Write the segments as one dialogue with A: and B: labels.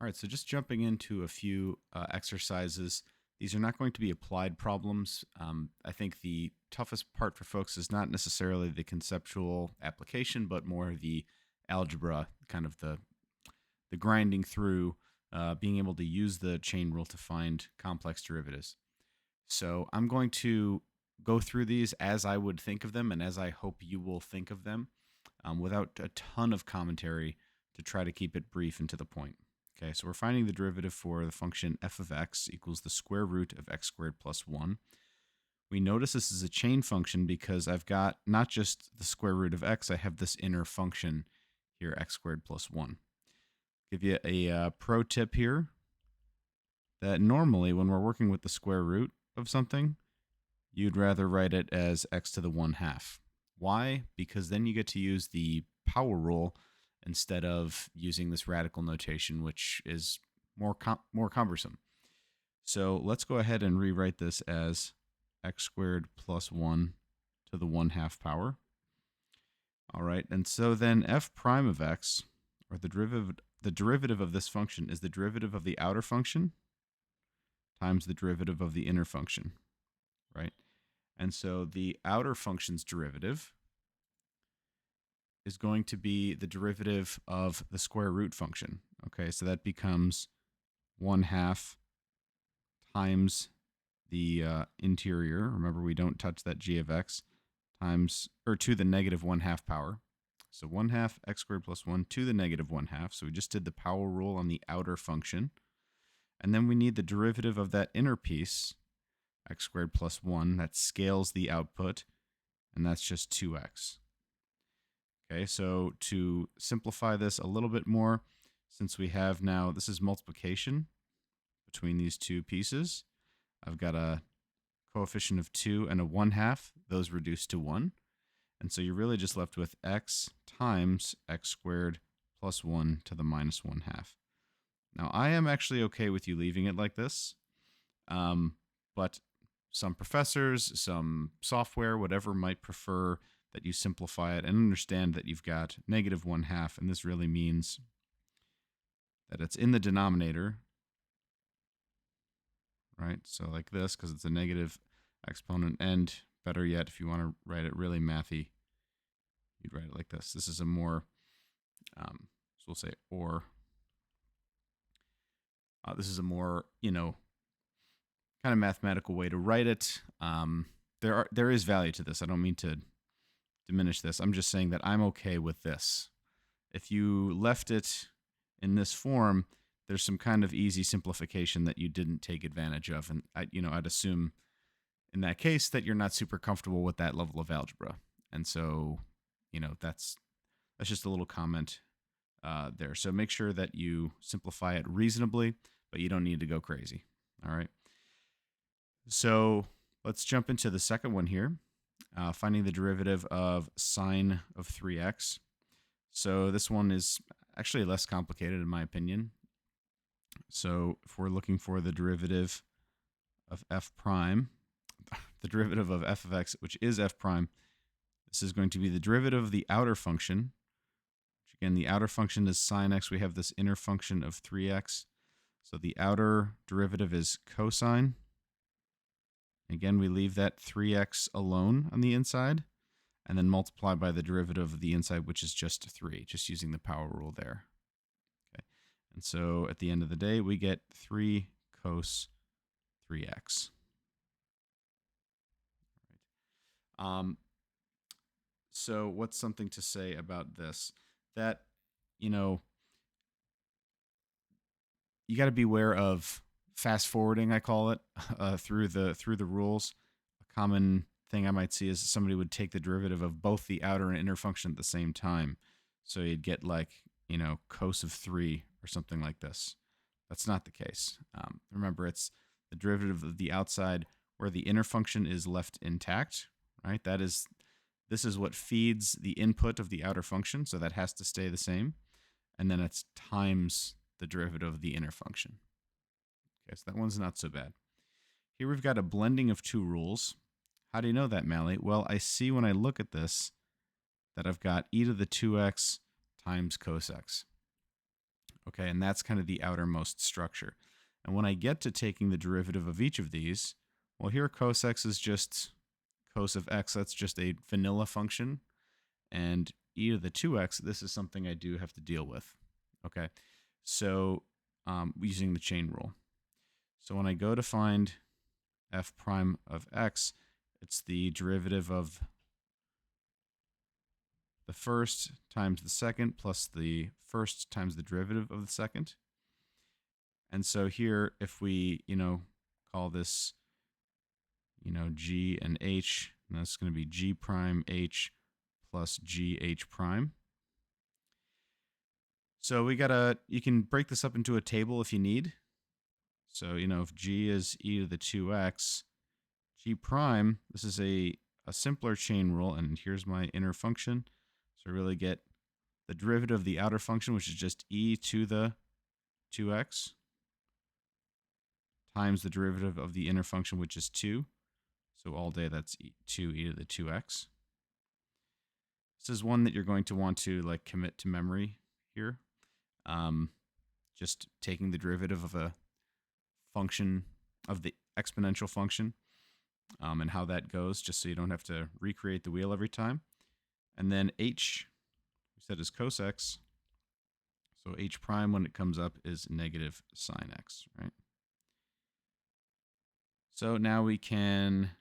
A: All right, so just jumping into a few exercises. These are not going to be applied problems. I think the toughest part for folks is not necessarily the conceptual application, but more the algebra, kind of the grinding through, being able to use the chain rule to find complex derivatives. So I'm going to go through these as I would think of them and as I hope you will think of them, without a ton of commentary, to try to keep it brief and to the point. Okay, so we're finding the derivative for the function f of x equals the square root of x squared plus 1. We notice this is a chain function because I've got not just the square root of x, I have this inner function here, x squared plus 1. Give you a pro tip here that normally when we're working with the square root of something, you'd rather write it as x to the 1/2. Why? Because then you get to use the power rule instead of using this radical notation, which is more cumbersome. So let's go ahead and rewrite this as x squared plus 1 to the 1/2 power. All right, and so then f prime of x, or the derivative of this function, is the derivative of the outer function times the derivative of the inner function, right? And so the outer function's derivative is going to be the derivative of the square root function. Okay, so that becomes 1/2 times the interior. Remember, we don't touch that g of x, times, or to the negative 1/2 power. So 1/2 x squared plus 1 to the negative 1/2. So we just did the power rule on the outer function. And then we need the derivative of that inner piece, x squared plus 1, that scales the output, and that's just 2x. Okay, so to simplify this a little bit more, since we have now, this is multiplication between these two pieces. I've got a coefficient of 2 and a 1/2. Those reduce to 1. And so you're really just left with x times x squared plus 1 to the minus 1/2. Now, I am actually okay with you leaving it like this, but some professors, some software, whatever, might prefer that you simplify it and understand that you've got negative 1/2, and this really means that it's in the denominator, right? So like this, because it's a negative exponent, and better yet, if you want to write it really mathy, you'd write it like this. This is a more, so we'll say or. This is a more, kind of mathematical way to write it. There is value to this. I don't mean to diminish this. I'm just saying that I'm okay with this. If you left it in this form, there's some kind of easy simplification that you didn't take advantage of, and I'd assume in that case that you're not super comfortable with that level of algebra, and so that's just a little comment there. So make sure that you simplify it reasonably, but you don't need to go crazy. All right. So let's jump into the second one here, finding the derivative of sine of 3x. So this one is actually less complicated in my opinion. So if we're looking for the derivative of f prime, the derivative of f of x, which is f prime, this is going to be the derivative of the outer function. Again, the outer function is sine x. We have this inner function of 3x. So the outer derivative is cosine. Again, we leave that 3x alone on the inside, and then multiply by the derivative of the inside, which is just 3, just using the power rule there. Okay. And so at the end of the day, we get 3 cos 3x. All right. So what's something to say about this? That, you got to beware of fast forwarding, I call it, through the rules. A common thing I might see is somebody would take the derivative of both the outer and inner function at the same time. So you'd get like, cos of 3 or something like this. That's not the case. Remember, it's the derivative of the outside where the inner function is left intact, right? This is what feeds the input of the outer function, so that has to stay the same. And then it's times the derivative of the inner function. Okay, so that one's not so bad. Here we've got a blending of two rules. How do you know that, Mally? Well, I see when I look at this that I've got e to the 2x times cos x. Okay, and that's kind of the outermost structure. And when I get to taking the derivative of each of these, well, here cos x is just cos of x. That's just a vanilla function. And e to the 2x, this is something I do have to deal with. Okay, so using the chain rule. So when I go to find f prime of x, it's the derivative of the first times the second plus the first times the derivative of the second. And so here, if we, call this, g and h, and that's going to be g prime h plus gh prime. So you can break this up into a table if you need. So, if g is e to the 2x, g prime, this is a simpler chain rule, and here's my inner function. So I really get the derivative of the outer function, which is just e to the 2x, times the derivative of the inner function, which is 2. So all day, that's 2e to the 2x. This is one that you're going to want to commit to memory here. Just taking the derivative of a function, of the exponential function, and how that goes, just so you don't have to recreate the wheel every time. And then h, we said, is cos x. So h prime, when it comes up, is negative sine x, right? So now we can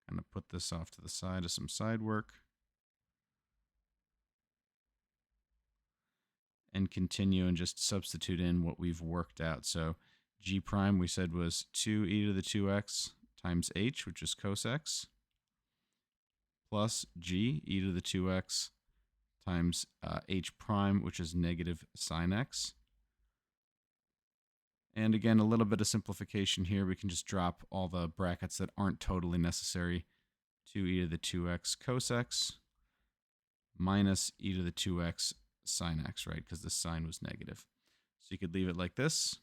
A: kind of put this off to the side as some side work and continue and just substitute in what we've worked out. So g prime, we said, was 2e to the 2x times h, which is cos x, plus g, e to the 2x times h prime, which is negative sine x. And again, a little bit of simplification here. We can just drop all the brackets that aren't totally necessary. 2e to the 2x cos x minus e to the 2x sine x, right? Because the sine was negative. So you could leave it like this.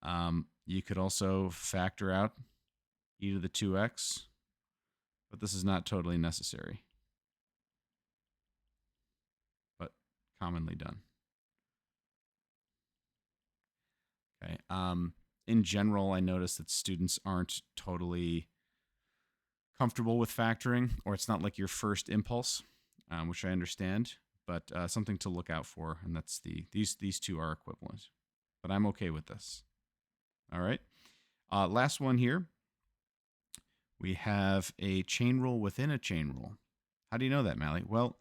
A: You could also factor out e to the 2x, but this is not totally necessary, but commonly done. Okay. In general, I notice that students aren't totally comfortable with factoring, or it's not like your first impulse, which I understand, but something to look out for, and that's these two are equivalent. But I'm okay with this. All right. Last one here. We have a chain rule within a chain rule. How do you know that, Mally? Well,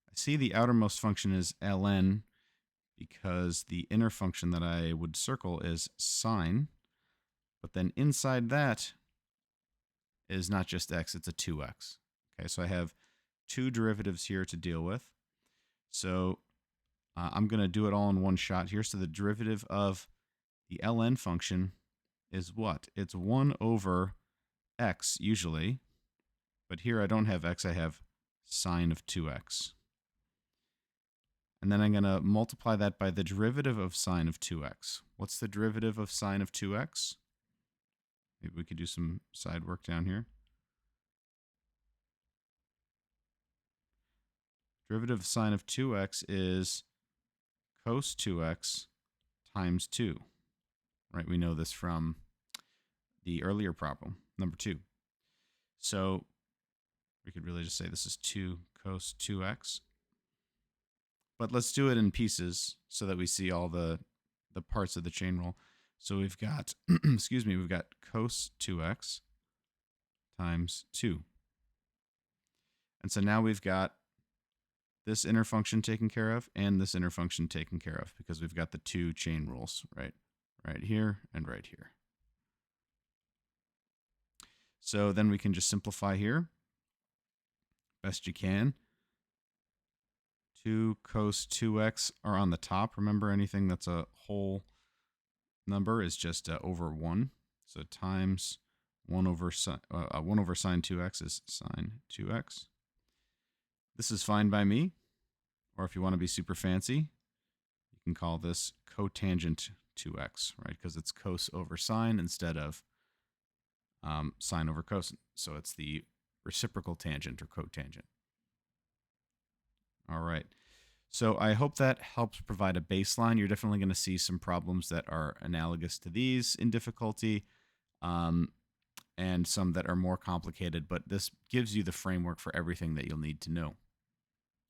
A: I see the outermost function is ln because the inner function that I would circle is sine, but then inside that is not just x, it's a 2x. Okay, so I have two derivatives here to deal with. So I'm going to do it all in one shot here. So the derivative of the ln function is what? It's 1 over x usually, but here I don't have x, I have sine of 2x. And then I'm going to multiply that by the derivative of sine of 2x. What's the derivative of sine of 2x? Maybe we could do some side work down here. Derivative of sine of 2x is cos 2x times 2. Right? We know this from the earlier problem, number 2. So we could really just say this is 2 cos 2x. But let's do it in pieces so that we see all the parts of the chain rule. So we've got, excuse me, we've got cos 2x times 2. And so now we've got this inner function taken care of and this inner function taken care of because we've got the two chain rules, right? Right here and right here. So then we can just simplify here best you can. 2 cos 2x are on the top. Remember, anything that's a whole number is just over 1. So times 1 over sine 2x is sine 2x. This is fine by me. Or if you want to be super fancy, you can call this cotangent 2x, right? Because it's cos over sine instead of sine over cosine. So it's the reciprocal tangent or cotangent. All right. So I hope that helps provide a baseline. You're definitely going to see some problems that are analogous to these in difficulty, um, and some that are more complicated, but this gives you the framework for everything that you'll need to know.